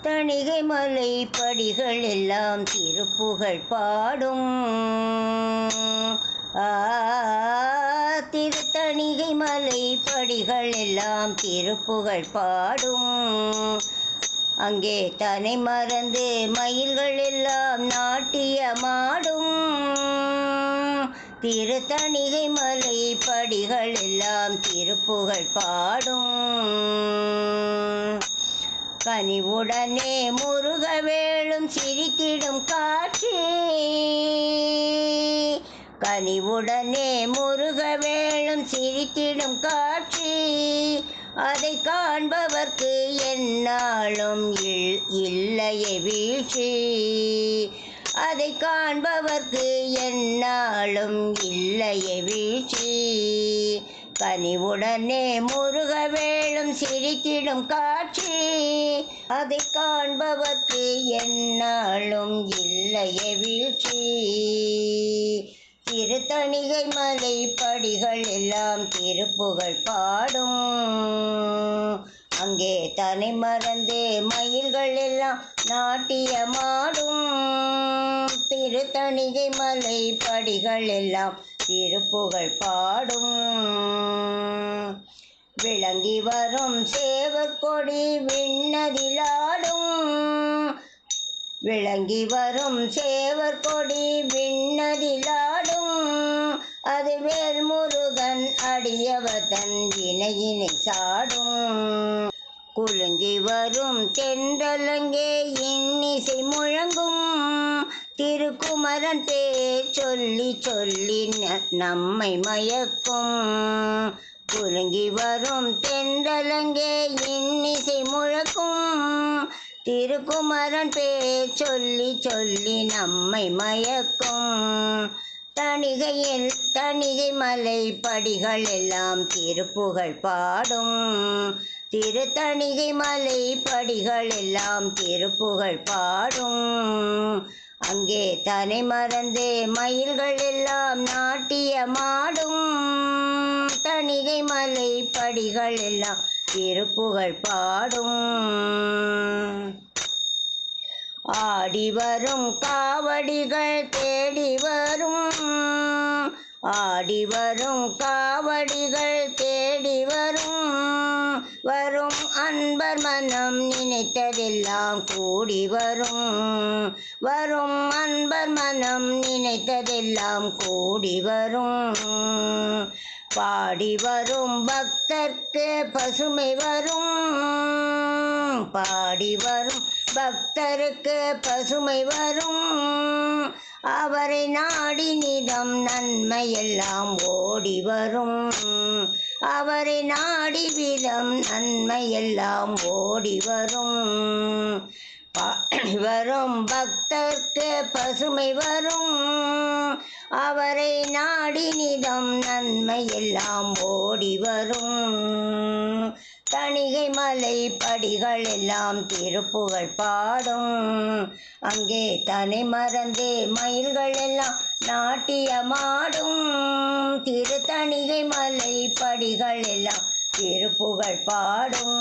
தணிகை மலை படிகள் எல்லாம் திருப்புகழ் பாடும். திருத்தணிகை மலை படிகள் எல்லாம் திருப்புகழ் பாடும். அங்கே தன்னை மறந்து மயில்கள் எல்லாம் நாட்டியமாடும். திருத்தணிகை மலை படிகள் எல்லாம் திருப்புகழ் பாடும். கனிவுடனே முருகவேளும் சிரித்திடும் காட்சி. கனிவுடனே முருகவேளும் சிரித்திடும் காட்சி. அதை காண்பவர்க்கு எந்நாளும் இல்லையே வீழ்ச்சி. அதை காண்பவர்க்கு எந்நாளும் இல்லையே வீழ்ச்சி. கனிவுடனே முருகவேளும் சிரித்திடும் காட்சி. அதை காண்பவர்க்கு எந்நாளும் இல்லையே வீழ்ச்சி. திருத்தணிகை மலை படிகள் எல்லாம் திருப்புகழ் பாடும். அங்கே தன்னை மறந்து மயில்கள் எல்லாம் நாட்டியமாடும். திருத்தணிகை மலை படிகள் எல்லாம் திருப்புகழ் பாடும். விளங்கி வரும் சேவற்கொடி விண்ணதிலாடும். விளங்கி வரும் சேவற்கொடி விண்ணதிலாடும். அது வேல்முருகன் அடியவதன் வினையினை சாடும். குலுங்கி வரும் தென்றலங்கே இன்னிசை முழங்கும். திருக்குமரன் பேர் சொல்லி சொல்லி நம்மை மயக்கும். குலுங்கி வரும் தென்றலங்கே இன்னிசை முழக்கும். திருக்குமரன் பேர் சொல்லி சொல்லி நம்மை மயக்கும். தணிகை மலை படிகள் எல்லாம் திருப்புகழ் பாடும். திருத்தணிகை மலை படிகள் எல்லாம் திருப்புகழ் பாடும். அங்கே தன்னை மறந்து மயில்கள் எல்லாம் நாட்டியமாடும். தணிகை மலை படிகள் எல்லாம் திருப்புகழ் பாடும். ஆடி வரும் காவடிகள் தேடி வரும். ஆடி வரும் காவடிகள் தேடி வரும். வரும் அன்பர் மனம் நினைத்ததெல்லாம் கூடி வரும். வரும் அன்பர் மனம் நினைத்ததெல்லாம் கூடி வரும். பாடி வரும் பக்தர்க்கு பசுமை வரும். பாடி வரும் பக்தருக்கு பசுமை வரும். அவரை நாடி நிதம் நன்மையெல்லாம் ஓடி வரும். அவரை நாடி விதம் நன்மையெல்லாம் ஓடி வரும். வரும் பக்தர்க்கு பசுமை வரும். அவரை நாடி நிதம் நன்மையெல்லாம் ஓடி வரும். தணிகை மலை படிகள் எல்லாம் திருப்புகழ் பாடும். அங்கே தன்னை மறந்து மயில்கள் எல்லாம் நாட்டியமாடும். திருத்தணிகை மலை படிகள் எல்லாம் திருப்புகழ் பாடும்.